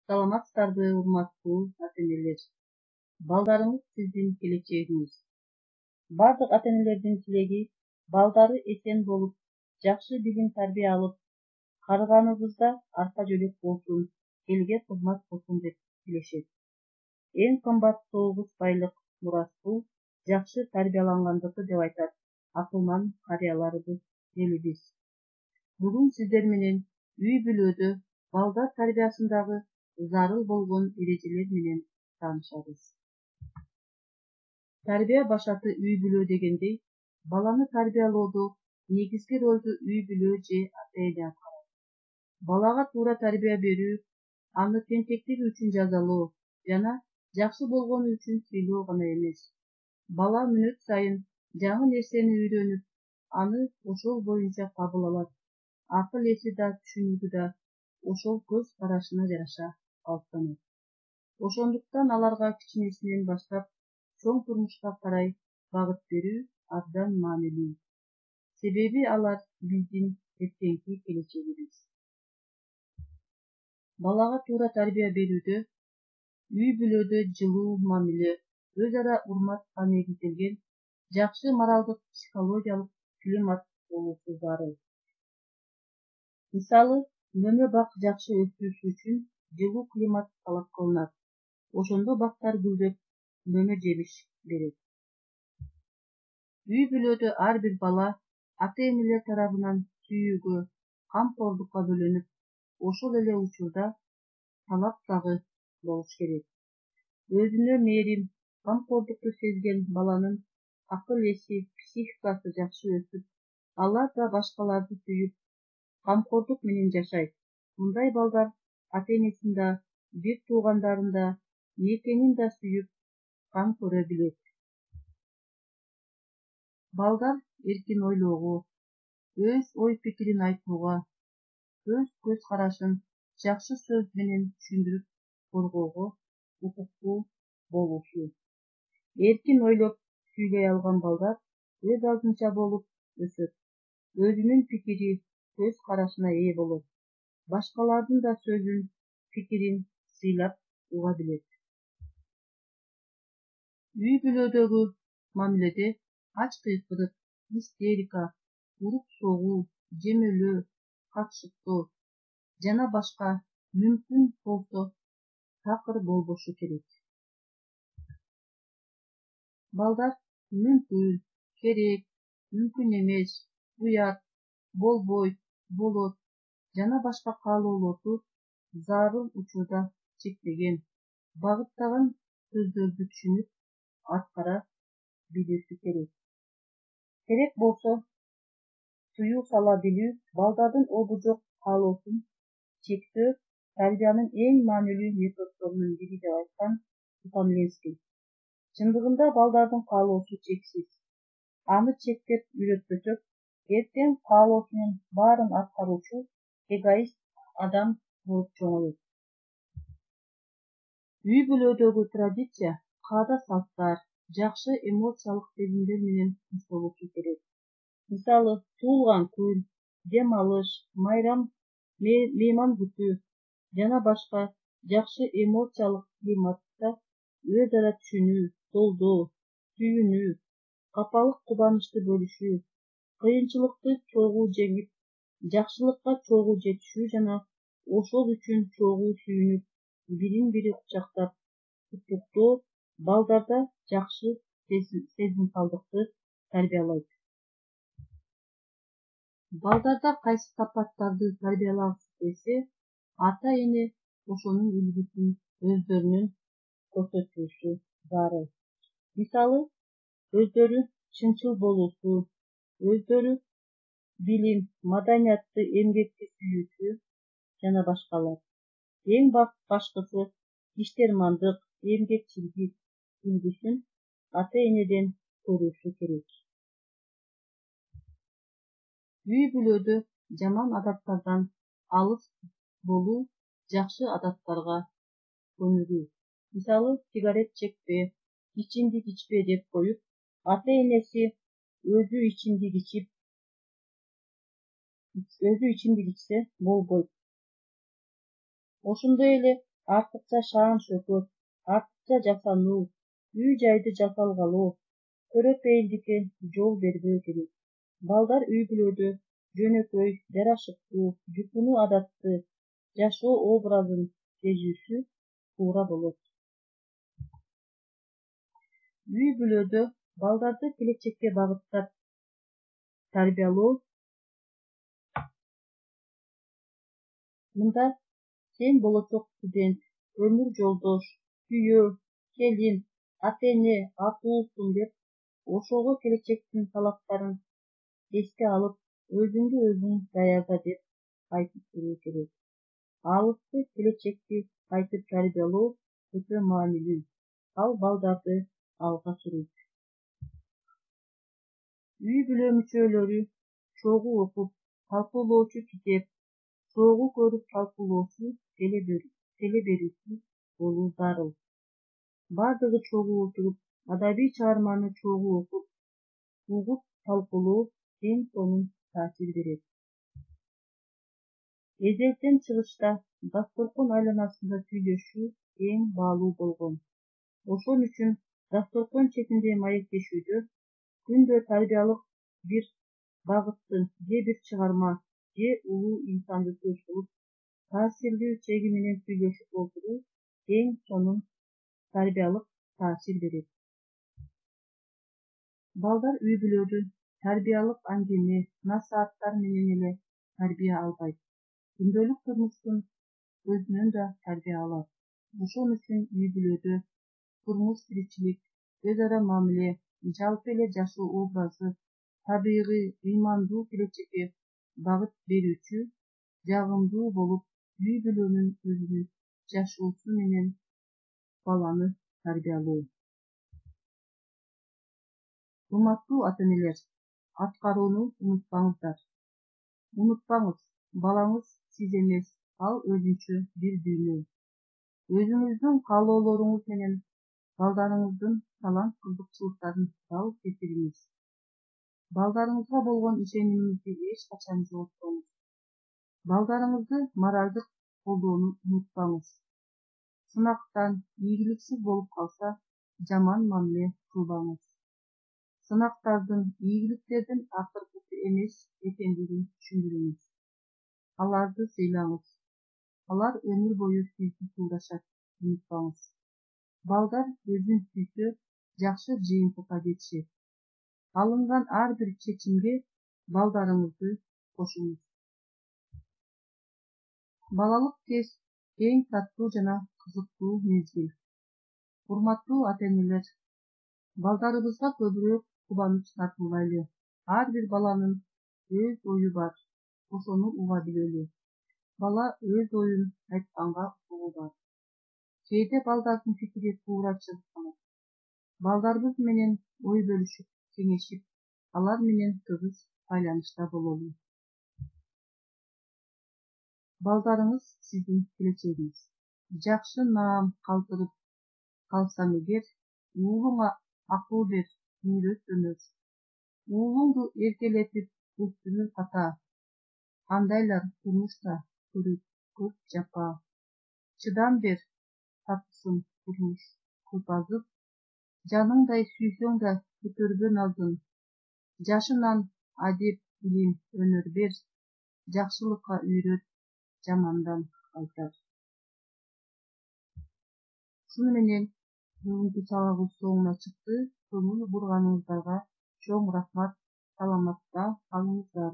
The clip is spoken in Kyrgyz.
Саламатсыздарбы, урматтуу ата-энелер. Балдарыңыз сиздин келечегиңиз. Бардык ата-энелердин тилеги балдары эсен болуп, жакшы билим тарбия алып, карыганыбызда арка жөлөк болсун, элге кызмат кылсын деп тилешет. Эң кымбат тогуз байлык мурас бул жакшы тарбиялангандыгы деп айтат акылман карыяларыбыз, элибиз. Бүгүн сиздер менен үй бүлөдө балдар тарбиясындагы зарыл болгон эрежелер менен таанышабыз. Тарбия башаты үй бүлө дегендей, баланы тарбиялоодо негизги ролду үй бүлө же ата-эне аткарат. Балага туура тарбия берүү, аны тентектиги үчүн жазалоо жана жакшы болгону үчүн сыйлоо гана эмес. Бала мүнөт сайын жаңы нерсени үйрөнүп, аны ошол боюнча кабыл алат. Акыл эси да, түшүнүгү да ошол көз карашына жараша калыптанат. Ошондуктан аларга кичинесинен баштап чоң турмушка карай багыт берүү абдан маанилүү. Себеби алар биздин эртеңки келечегибиз. Балага туура тарбия берүүдө, үй бүлөдө жылуу мамиле, өз ара урматка негизделген жакшы моралдык психологиялык климат болушу зарыл. Мисалы, мөмө бак жакшы өсүүсү үчүн жылуу климат талап кылынат. Ошондо бактар гүлдөп, мөмө жемиш берет. Үй бүлөдө ар бир бала ата-энелер тарабынан сүйүүгө, камкордукка бөлөнүп, ошол эле учурда талап дагы болуш керек. Өзүнө мээрим, камкордукту сезген баланын акыл эси, психикасы жакшы өсүп, алар да башкаларды сүйүп, камкордук менен жашайт. Мындай балдар ата-энесин да, бир туугандарын да, мекенин да сүйүп, кам көрө билет. Балдар эркин ойлоого, өз ой пикирин айтууга, өз көз карашын жакшы сөз менен түшүндүрүп коргоого укуктуу болушу. Эркин ойлоп сүйлөй алган балдар өз алдынча болуп өсөт. Өзүнүн пикири, көз карашына ээ болот. Башкалардын да сөзүн, пикирин сыйлап уга билет. Үй бүлөдөгү мамиледе ач кыйкырык, истерика, уруп согуу, жемөлөө, какшыктоо жана башка мүмкүн болсо такыр болбошу керек. Балдар мүмкүн, керек, мүмкүн эмес, уят, болбойт, болот жана башка каалоолорду зарыл учурда чекпеген, багыттаган сөздөрдү түшүнүп, аткара билүүсү керек. Керек болсо, тыюу сала билүү, балдардын обу жок каалоосун чектөө тарбиянын эң маанилүү методдорунун бири деп айткан Тутамленский. Чындыгында балдардын каалоосу чексиз. Аны чектеп үйрөтпөсөк, эртең каалоосунун баарын аткаруучу эгоист адам болуп чоңоет. Үй бүлөдөгү традиция, каада салттар, жакшы эмоциялык сезимдер менен коштолушу керек. Мисалы, туулган күн, дем алыш, майрам, мейман күтүү жана башка жакшы эмоциялык климатта өз ара түшүнүү, колдоо, сүйүнүү, капалык кубанычты бөлүшүү, кыйынчылыкты чогуу жеңип, жакшылыкка чогуу жетишүү жана ошол үчүн чогуу сүйүнүп, бирин бири кучактап, куттуктоо балдарда жакшы сезимталдыкты тарбиялайт. Балдарда кайсы сапаттарды тарбиялагысы келсе, ата-эне ошонун үлгүсүн өздөрүнүн көрсөтүүсү зарыл. Мисалы, өздөрү чынчыл болуусу, өздөрү билим, маданиятты, эмгекти сүйүүсү жана башкалар. Эң башкысы иштермандык, эмгекчилдик үлгүсүн ата-энеден көрүүсү керек. Үй бүлөдө жаман адаттардан алыс болуу, жакшы адаттарга көнүгүү. Мисалы, сигарет чекпе, ичимдик ичпе деп коюп, ата-энеси өзү ичимдик ичсе болбойт. Ошондой эле артыкча шаан шөкөт, артыкча жасануу, үй жайды жасалгалоо, көрөпейилдикке жол бербөө керек. Балдар үй бүлөдө жөнөкөй, жарашыктуу, жупуну адатты жашоо образын сезүүсү туура болот. Үй бүлөдө балдарды келечекке багыттап тарбиялоо мында сен болочок студент, өмүр жолдош, күйөө, келин, ата-эне, атуулсуң деп ошого келечектин талаптарын эске алып, өзүңдү өзүң даярда деп айтып берүү керек. Алысты келечекти айтып тарбиялоо өтө маанилүү. Ал балдарды алга сүрөт. Үй бүлө мүчөлөрү чогуу окуп, талкуулоочу китеп, чогуу көрүп талкуулоочу теле берүүчү болуу зарыл. Бардыгы чогуу отуруп, адабий чыгарманы чогуу окуп, угуп талкуулоо эң сонун таасир берет. Эзелден чыгышта дасторкон айланасында сүйлөшүү эң баалуу болгон. Ошон үчүн дасторкон четинде маектешүүдө күндө тарбиялык бир багыттын же бир чыгарма же улуу инсанды сөз кылып, таасирдүү чеги менен сүйлөшүп олтуруу эң сонун тарбиялык таасир берет. Балдар үй бүлөдө тарбиялык аңгеме, насааттар менен эле тарбия албайт. Күндөлүк турмуштун өзүнөн да тарбия алат. Ошон үчүн үй бүлөдө турмуш тиричилик, өз ара мамиле, жалпы эле жашоо образы табигый, ыймандуу келечекке багыт берүүчү, жагымдуу болуп, үй бүлөнүн өзүнүн жашоосу менен баланы тарбиялоо. Урматтуу ата-энелер, аткарууну унутпаңыздар. Унутпаңыз, балаңыз сиз эмес, ал өзүнчө бир дүйнө. Өзүңүздүн каалоолоруңуз менен балдарыңыздын талант кызыкчылыктарын дал кетириңиз. Балдарыңызга болгон ишенимиңизди эч качан жоготкоңуз. Балдарыңызды моралдык колдоону унутпаңыз. Сынактан ийгиликсиз болуп калса, жаман мамиле кылбаңыз. Сынактардын ийгиликтердин акыркысы эмес экендигин түшүндүрүңүз. Аларды сыйлаңыз. Алар өмүр бою сизди сыйлашат, унутпаңыз. Балдар өзүн сүйсө, жакшы жыйынтыкка жетишет. Алынган ар бир чечимге балдарыңызды кошуңуз. Балалык кез эң таттуу жана кызыктуу мезгил. Урматтуу ата-энелер, балдарыбызга көбүрөөк кубаныч тартуулайлы. Ар бир баланын өз ою бар, ошону уга билели. Бала өз оюн айтканга укугу бар. Кээде балдардын пикири туура чыгып калат. Балдарыбыз менен ой бөлүшүп, кеңешип, алар менен тыгыз байланышта бололу. Балдарыңыз сиздин келечегиңиз. Жакшы наам калтырып калсаң эгер, уулуңа акыл бер, үйрөт өнөр. Уулуңду эркелетип, үстүнө ката. Андайлар турмушта көрөт көп жапа. Чыдам бер, татсын турмуш көп азып. Жаныңдай сүйсөң да көтөрбө назын. Жашынан адеп, илим, өнөр бер. Жакшылыкка үйрөт, жамандан кайтар. Шуну менен бүгүнкү сабагыбыз соңуна чыкты. Көңүл бурганыңыздарга чоң рахмат. Саламатта калыңыздар.